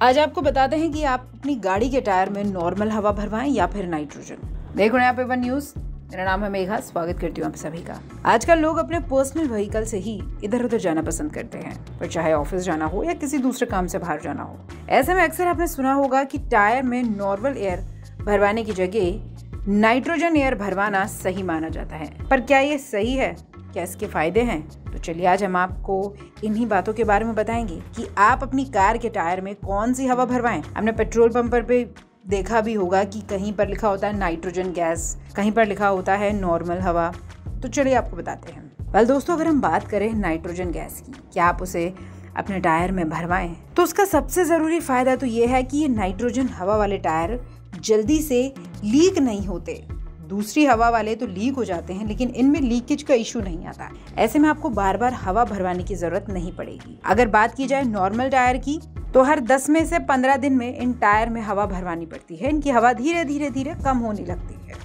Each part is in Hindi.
आज आपको बताते हैं कि आप अपनी गाड़ी के टायर में नॉर्मल हवा भरवाएं या फिर नाइट्रोजन। देख रहे हैं आप A1 न्यूज़। मेरा नाम है मेघा, स्वागत करती हूँ आप सभी का। आजकल लोग अपने पर्सनल व्हीकल से ही इधर उधर जाना पसंद करते हैं, पर चाहे ऑफिस जाना हो या किसी दूसरे काम से बाहर जाना हो। ऐसे में अक्सर आपने सुना होगा कि टायर में नॉर्मल एयर भरवाने की जगह नाइट्रोजन एयर भरवाना सही माना जाता है। पर क्या ये सही है? क्या इसके फायदे हैं? तो चलिए आज हम आपको इन्हीं बातों के बारे में बताएंगे कि आप अपनी कार के टायर में कौन सी हवा भरवाएं। हमने पेट्रोल पंप पर भी देखा भी होगा कि कहीं पर लिखा होता है नाइट्रोजन गैस, कहीं पर लिखा होता है नॉर्मल हवा। तो चलिए आपको बताते हैं। दोस्तों, अगर हम बात करें नाइट्रोजन गैस की, क्या आप उसे अपने टायर में भरवाएं, तो उसका सबसे जरूरी फायदा तो ये है कि ये नाइट्रोजन हवा वाले टायर जल्दी से लीक नहीं होते। दूसरी हवा वाले तो लीक हो जाते हैं, लेकिन इनमें लीकेज का इशू नहीं आता। ऐसे में आपको बार बार हवा भरवाने की जरूरत नहीं पड़ेगी। अगर बात की जाए नॉर्मल टायर की, तो हर 10 में से 15 दिन में इन टायर में हवा भरवानी पड़ती है। इनकी हवा धीरे धीरे कम होने लगती है।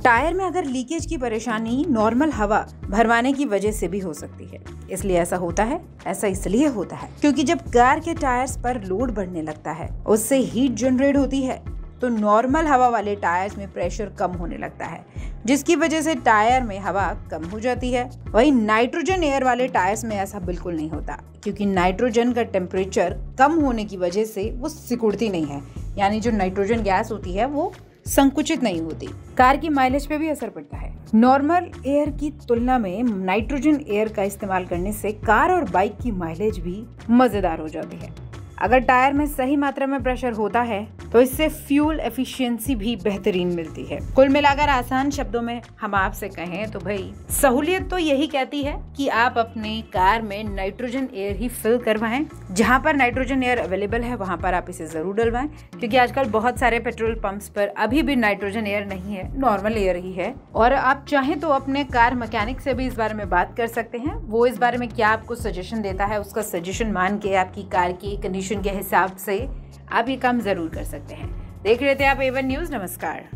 टायर में अगर लीकेज की परेशानी नॉर्मल हवा भरवाने की वजह से भी हो सकती है। इसलिए ऐसा होता है। ऐसा इसलिए होता है क्योंकि जब कार के टायर्स पर लोड बढ़ने लगता है, उससे हीट जनरेट होती है, तो नॉर्मल हवा वाले टायर्स में प्रेशर कम होने लगता है, जिसकी वजह से टायर में हवा कम हो जाती है। वहीं नाइट्रोजन एयर वाले टायर्स में ऐसा बिल्कुल नहीं होता, क्योंकि नाइट्रोजन का टेम्परेचर कम होने की वजह से वो सिकुड़ती नहीं है। यानी जो नाइट्रोजन गैस होती है वो संकुचित नहीं होती। कार की माइलेज पे भी असर पड़ता है। नॉर्मल एयर की तुलना में नाइट्रोजन एयर का इस्तेमाल करने से कार और बाइक की माइलेज भी मजेदार हो जाती है। अगर टायर में सही मात्रा में प्रेशर होता है तो इससे फ्यूल एफिशिएंसी भी बेहतरीन मिलती है। कुल मिलाकर आसान शब्दों में हम आपसे कहें तो भाई सहूलियत तो यही कहती है कि आप अपनी कार में नाइट्रोजन एयर ही फिल करवाएं। जहां पर नाइट्रोजन एयर अवेलेबल है वहां पर आप इसे जरूर डलवाएं, क्योंकि आजकल बहुत सारे पेट्रोल पंप्स पर अभी भी नाइट्रोजन एयर नहीं है, नॉर्मल एयर ही है। और आप चाहें तो अपने कार मैकेनिक से भी इस बारे में बात कर सकते हैं। वो इस बारे में क्या आपको सजेशन देता है, उसका सजेशन मान के आपकी कार की कंडीशन के हिसाब से आप ये काम जरूर कर सकते हैं। देख रहे थे आप A1 न्यूज़। नमस्कार।